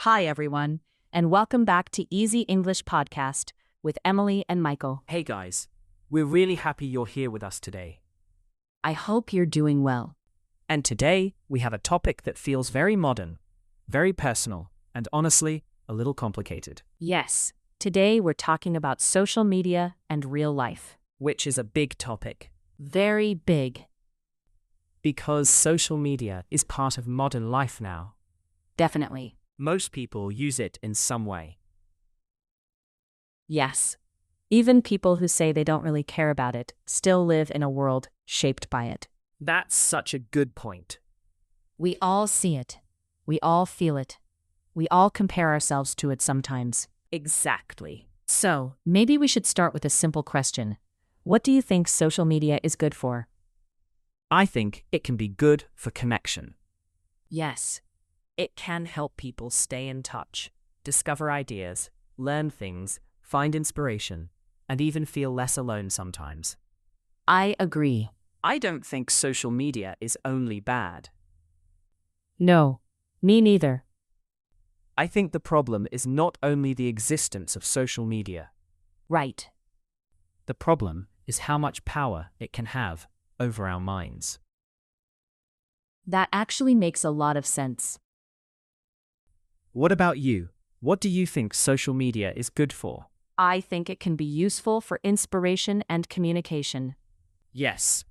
Hi, everyone, and welcome back to Easy English Podcast with Emily and Michael. Hey guys, we're really happy you're here with us today. I hope you're doing well. And today, we have a topic that feels very modern, very personal, and honestly, a little complicated. Yes, today we're talking about social media and real life. Which is a big topic. Very big. Because social media is part of modern life now. Definitely. Most people use it in some way. Yes. Even people who say they don't really care about it still live in a world shaped by it. That's such a good point. We all see it. We all feel it. We all compare ourselves to it sometimes. Exactly. So, maybe we should start with a simple question. What do you think social media is good for? I think it can be good for connection. Yes. It can help people stay in touch, discover ideas, learn things, find inspiration, and even feel less alone sometimes. I agree. I don't think social media is only bad. No, me neither. I think the problem is not only the existence of social media. Right. The problem is how much power it can have over our minds. That actually makes a lot of sense. What about you? What do you think social media is good for? I think it can be useful for inspiration and communication. Yes,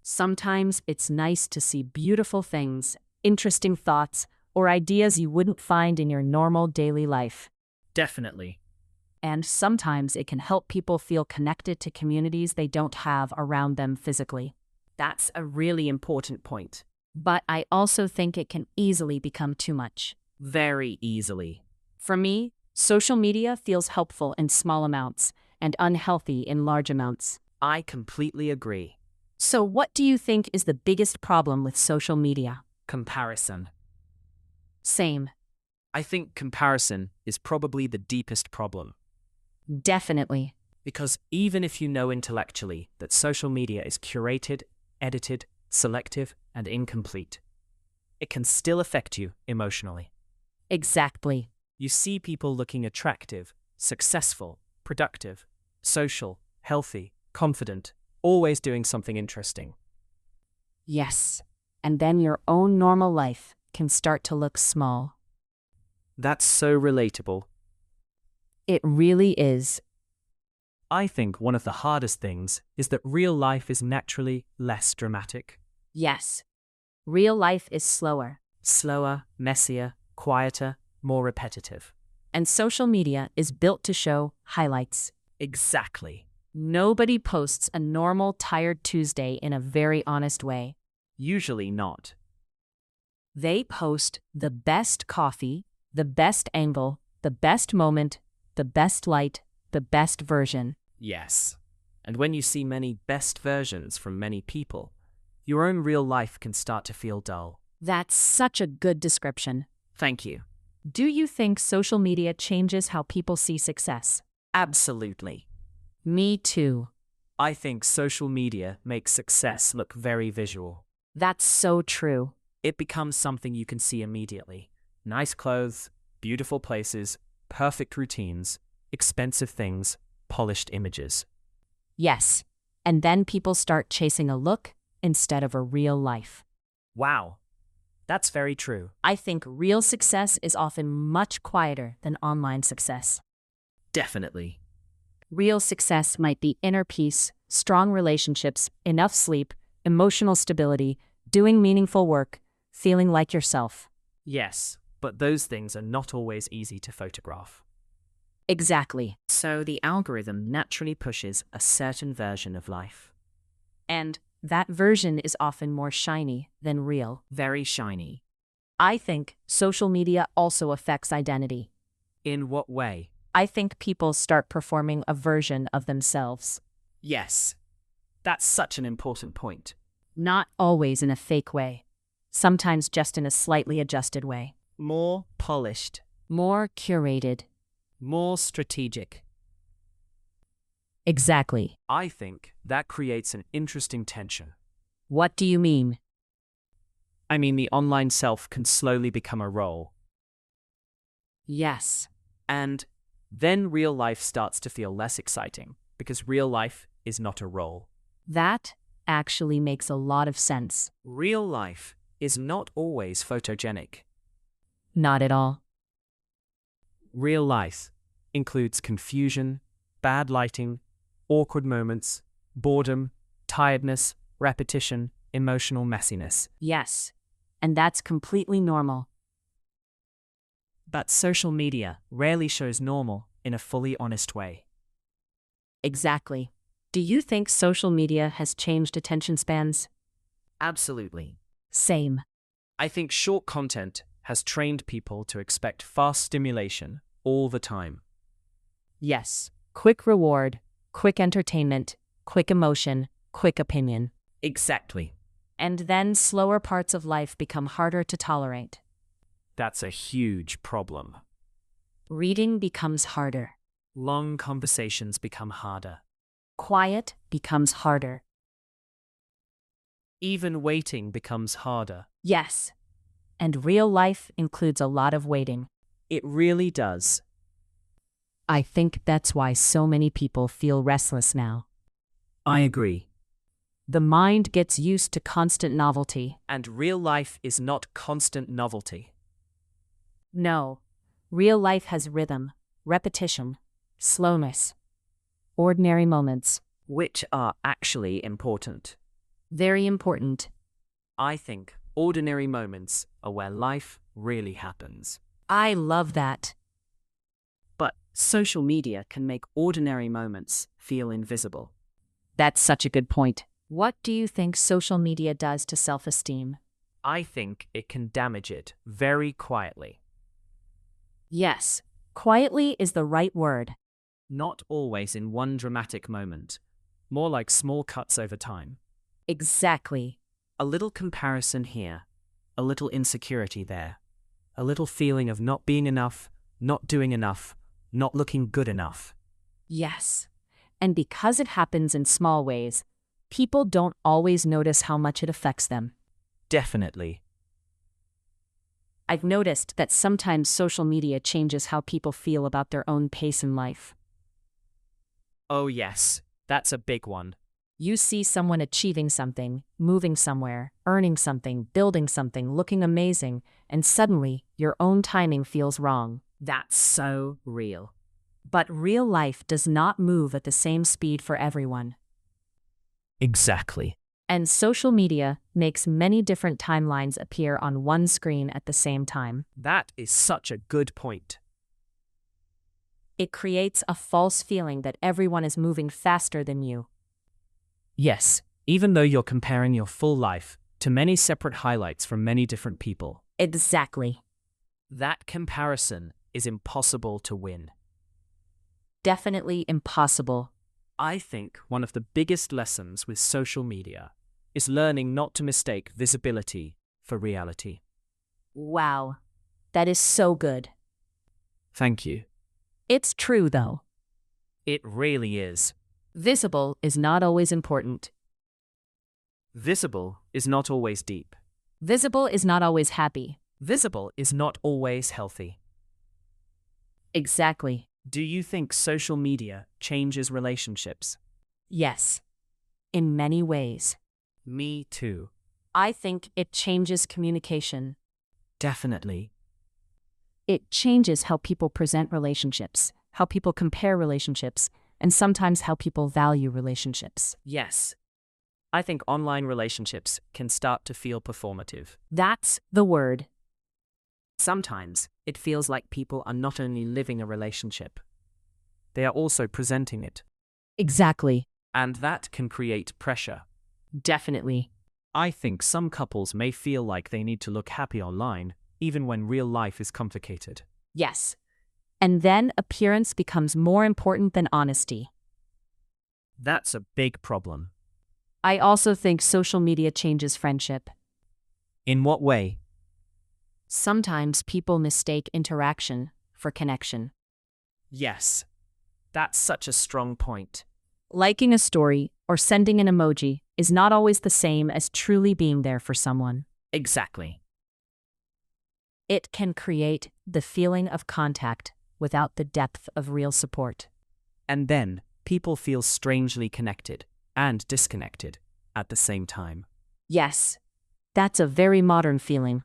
Sometimes it's nice to see beautiful things, interesting thoughts, or ideas you wouldn't find in your normal daily life. definitely. And sometimes it can help people feel connected to communities they don't have around them physically. That's a really important point. But I also think it can easily become too much. Very easily. For me, social media feels helpful in small amounts and unhealthy in large amounts. I completely agree. So, what do you think is the biggest problem with social media? Comparison. Same. I think comparison is probably the deepest problem. Definitely. Because even if you know intellectually that social media is curated, edited, selective, and incomplete, it can still affect you emotionally. Exactly. You see people looking attractive, successful, productive, social, healthy, confident, always doing something interesting. Yes. And then your own normal life can start to look small. That's so relatable. It really is. I think one of the hardest things is that real life is naturally less dramatic. Yes. Real life is slower. Slower, messier, quieter, more repetitive. And social media is built to show highlights. Exactly. Nobody posts a normal tired Tuesday in a very honest way. Usually not. They post the best coffee, the best angle, the best moment, the best light, the best version. Yes. And when you see many best versions from many people, your own real life can start to feel dull. That's such a good description. Thank you. Do you think social media changes how people see success? Absolutely. Me too. I think social media makes success look very visual. That's so true. It becomes something you can see immediately. Nice clothes, beautiful places, perfect routines, expensive things, polished images. Yes. And then people start chasing a look instead of a real life. Wow. That's very true. I think real success is often much quieter than online success. Definitely. Real success might be inner peace, strong relationships, enough sleep, emotional stability, doing meaningful work, feeling like yourself. Yes, but those things are not always easy to photograph. Exactly. So the algorithm naturally pushes a certain version of life. And that version is often more shiny than real. Very shiny. I think social media also affects identity. In what way? I think people start performing a version of themselves. Yes. That's such an important point. Not always in a fake way. Sometimes just in a slightly adjusted way. More polished. More curated. More strategic. Exactly. I think that creates an interesting tension. What do you mean? I mean, the online self can slowly become a role. Yes. And then real life starts to feel less exciting because real life is not a role. That actually makes a lot of sense. Real life is not always photogenic. Not at all. Real life includes confusion, bad lighting, awkward moments, boredom, tiredness, repetition, emotional messiness. Yes. And that's completely normal. But social media rarely shows normal in a fully honest way. Exactly. Do you think social media has changed attention spans? Absolutely. Same. I think short content has trained people to expect fast stimulation all the time. Yes. Quick reward, quick entertainment, quick emotion, quick opinion. Exactly. And then slower parts of life become harder to tolerate. That's a huge problem. Reading becomes harder. Long conversations become harder. Quiet becomes harder. Even waiting becomes harder. Yes. And real life includes a lot of waiting. It really does. I think that's why so many people feel restless now. I agree. The mind gets used to constant novelty. And real life is not constant novelty. No. Real life has rhythm, repetition, slowness, ordinary moments. Which are actually important. Very important. I think ordinary moments are where life really happens. I love that. But social media can make ordinary moments feel invisible. That's such a good point. What do you think social media does to self-esteem? I think it can damage it very quietly. Yes, quietly is the right word. Not always in one dramatic moment, more like small cuts over time. Exactly. A little comparison here, a little insecurity there, a little feeling of not being enough, not doing enough, not looking good enough. Yes. And because it happens in small ways, people don't always notice how much it affects them. Definitely. I've noticed that sometimes social media changes how people feel about their own pace in life. Oh yes, that's a big one. You see someone achieving something, moving somewhere, earning something, building something, looking amazing, and suddenly your own timing feels wrong. That's so real. But real life does not move at the same speed for everyone. Exactly. And social media makes many different timelines appear on one screen at the same time. That is such a good point. It creates a false feeling that everyone is moving faster than you. Yes, even though you're comparing your full life to many separate highlights from many different people. Exactly. That comparison is impossible to win. Definitely impossible. I think one of the biggest lessons with social media is learning not to mistake visibility for reality. Wow. That is so good. Thank you. It's true, though. It really is. Visible is not always important. Visible is not always deep. Visible is not always happy. Visible is not always healthy. Exactly. Do you think social media changes relationships? Yes. In many ways. Me too. I think it changes communication. Definitely. It changes how people present relationships, how people compare relationships, and sometimes how people value relationships. Yes. I think online relationships can start to feel performative. That's the word. Sometimes it feels like people are not only living a relationship, they are also presenting it. Exactly. And that can create pressure. Definitely. I think some couples may feel like they need to look happy online, even when real life is complicated. Yes. And then appearance becomes more important than honesty. That's a big problem. I also think social media changes friendship. In what way? Sometimes people mistake interaction for connection. Yes. That's such a strong point. Liking a story or sending an emoji is not always the same as truly being there for someone. Exactly. It can create the feeling of contact without the depth of real support. And then people feel strangely connected and disconnected at the same time. Yes, that's a very modern feeling.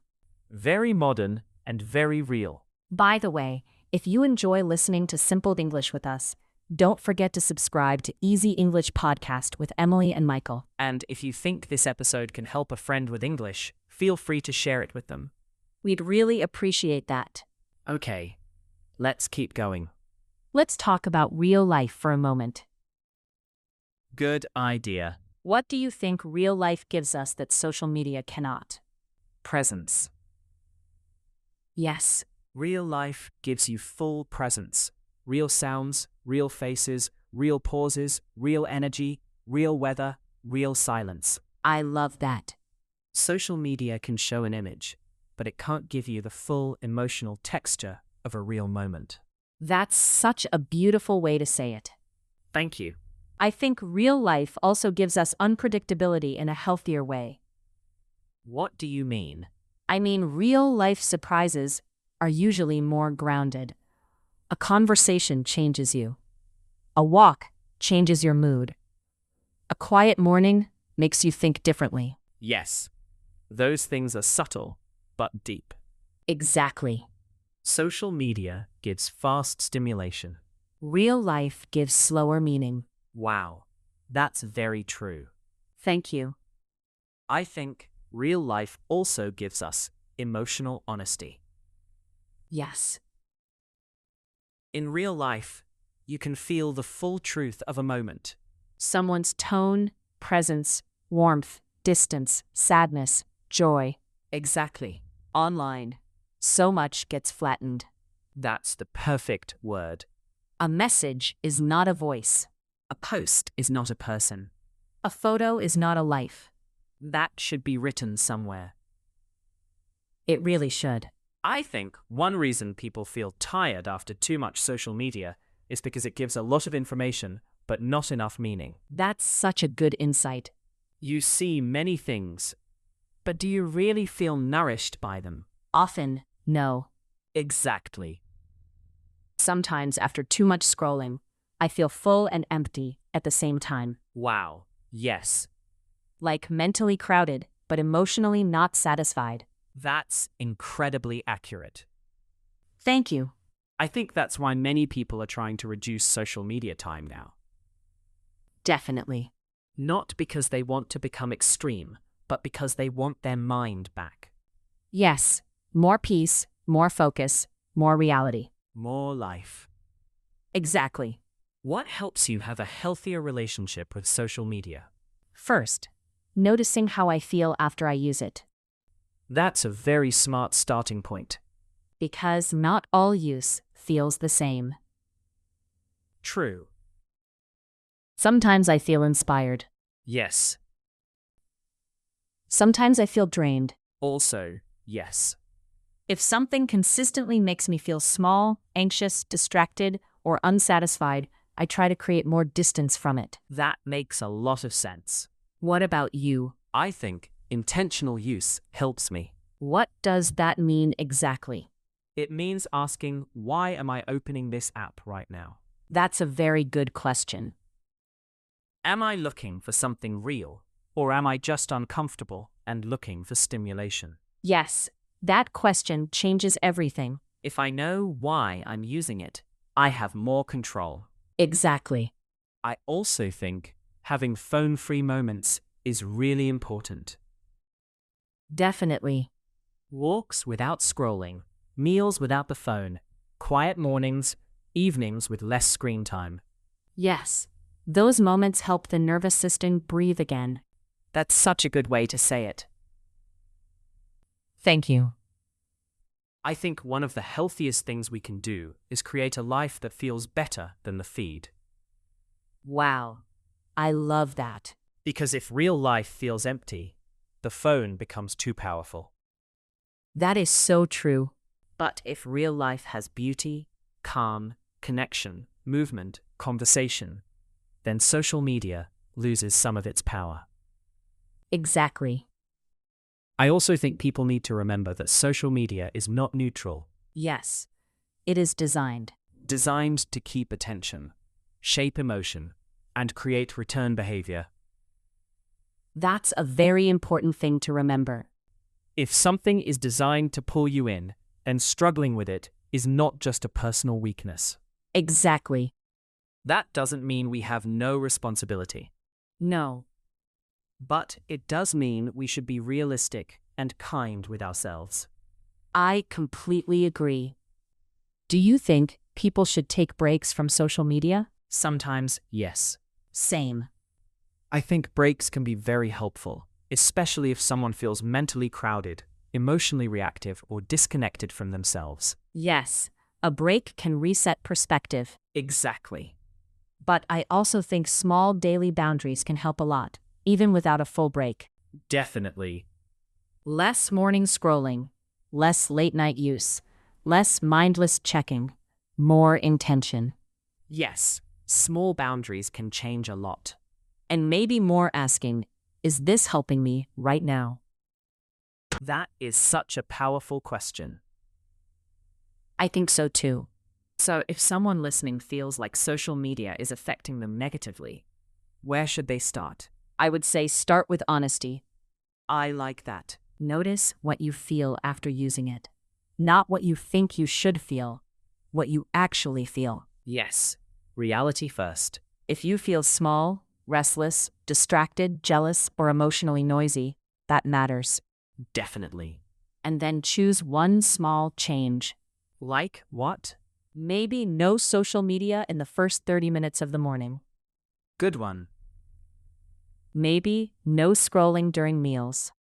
Very modern and very real. By the way, if you enjoy listening to Simple English with us, don't forget to subscribe to Easy English Podcast with Emily and Michael. And if you think this episode can help a friend with English, feel free to share it with them. We'd really appreciate that. Okay, let's keep going. Let's talk about real life for a moment. Good idea. What do you think real life gives us that social media cannot? Presence. Yes, Real life gives you full presence. Real sounds, real faces, real pauses, real energy, real weather, real silence. I love that. Social media can show an image, but it can't give you the full emotional texture of a real moment. That's such a beautiful way to say it. Thank you. I think real life also gives us unpredictability in a healthier way. What do you mean? I mean, real life surprises are usually more grounded. A conversation changes you. A walk changes your mood. A quiet morning makes you think differently. Yes. Those things are subtle, but deep. Exactly. Social media gives fast stimulation. Real life gives slower meaning. Wow, that's very true. Thank you. I think real life also gives us emotional honesty. Yes. In real life, you can feel the full truth of a moment. Someone's tone, presence, warmth, distance, sadness, joy. Exactly. Online, so much gets flattened. That's the perfect word. A message is not a voice. A post is not a person. A photo is not a life. That should be written somewhere. It really should. I think one reason people feel tired after too much social media is because it gives a lot of information, but not enough meaning. That's such a good insight. You see many things, but do you really feel nourished by them? Often, no. Exactly. Sometimes, after too much scrolling, I feel full and empty at the same time. Wow. Yes. Like mentally crowded, but emotionally not satisfied. That's incredibly accurate. Thank you. I think that's why many people are trying to reduce social media time now. Definitely. Not because they want to become extreme, but because they want their mind back. Yes, more peace, more focus, more reality. More life. Exactly. What helps you have a healthier relationship with social media? First, noticing how I feel after I use it. That's a very smart starting point. Because not all use feels the same. True. Sometimes I feel inspired. Yes. Sometimes I feel drained. Also, yes. If something consistently makes me feel small, anxious, distracted, or unsatisfied, I try to create more distance from it. That makes a lot of sense. What about you? I think intentional use helps me. What does that mean exactly? It means asking, why am I opening this app right now? That's a very good question. Am I looking for something real, or am I just uncomfortable and looking for stimulation? Yes, that question changes everything. If I know why I'm using it, I have more control. Exactly. I also think having phone-free moments is really important. Definitely. Walks without scrolling, meals without the phone, quiet mornings, evenings with less screen time. Yes. Those moments help the nervous system breathe again. That's such a good way to say it. Thank you. I think one of the healthiest things we can do is create a life that feels better than the feed. Wow. I love that. Because if real life feels empty, the phone becomes too powerful. That is so true. But if real life has beauty, calm, connection, movement, conversation, then social media loses some of its power. Exactly. I also think people need to remember that social media is not neutral, Yes, it is designed. designed to keep attention, shape emotion, and create return behavior. That's a very important thing to remember. If something is designed to pull you in, then struggling with it is not just a personal weakness. Exactly. That doesn't mean we have no responsibility. No. But it does mean we should be realistic and kind with ourselves. I completely agree. Do you think people should take breaks from social media? Sometimes, yes. Same. I think breaks can be very helpful, especially if someone feels mentally crowded, emotionally reactive, or disconnected from themselves. Yes, a break can reset perspective. Exactly. But I also think small daily boundaries can help a lot, even without a full break. Definitely. Less morning scrolling, less late night use, less mindless checking, more intention, Yes, small boundaries can change a lot. and maybe more asking, is this helping me right now? That is such a powerful question. I think so too. So, if someone listening feels like social media is affecting them negatively, where should they start? I would say start with honesty. I like that. Notice what you feel after using it. Not what you think you should feel, what you actually feel. Yes, reality first. If you feel small, restless, distracted, jealous, or emotionally noisy, that matters. Definitely. And then choose one small change. Like what? Maybe no social media in the first 30 minutes of the morning. Good one. Maybe no scrolling during meals.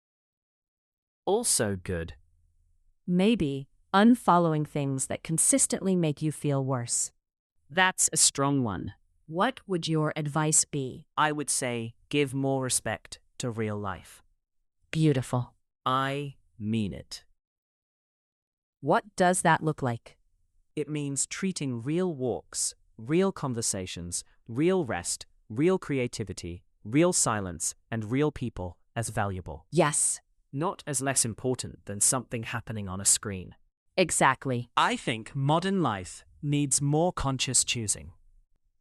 Also good. Maybe unfollowing things that consistently make you feel worse. That's a strong one. What would your advice be? I would say give more respect to real life. Beautiful. I mean it. What does that look like? It means treating real walks, real conversations, real rest, real creativity, real silence, and real people as valuable. Yes, Not as less important than something happening on a screen. exactly. I think modern life needs more conscious choosing.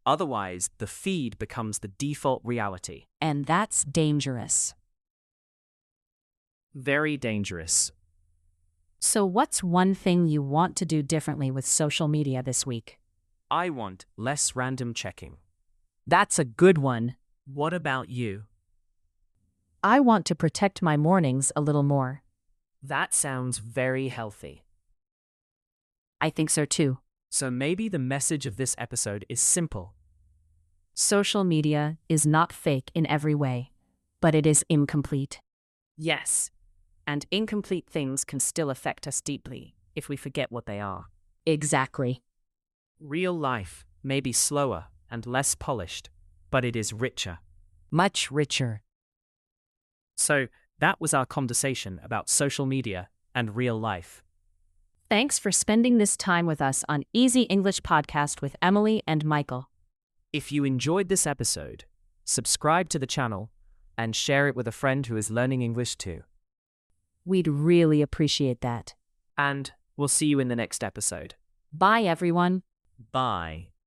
Otherwise, the feed becomes the default reality. And that's dangerous. Very dangerous. So, what's one thing you want to do differently with social media this week? I want less random checking. That's a good one. What about you? I want to protect my mornings a little more. That sounds very healthy. I think so too. So maybe the message of this episode is simple. Social media is not fake in every way, but it is incomplete. Yes, and incomplete things can still affect us deeply if we forget what they are. Exactly. Real life may be slower and less polished, but it is richer. Much richer. So that was our conversation about social media and real life. Thanks for spending this time with us on Easy English Podcast with Emily and Michael. If you enjoyed this episode, subscribe to the channel and share it with a friend who is learning English too. We'd really appreciate that. And we'll see you in the next episode. Bye, everyone. Bye.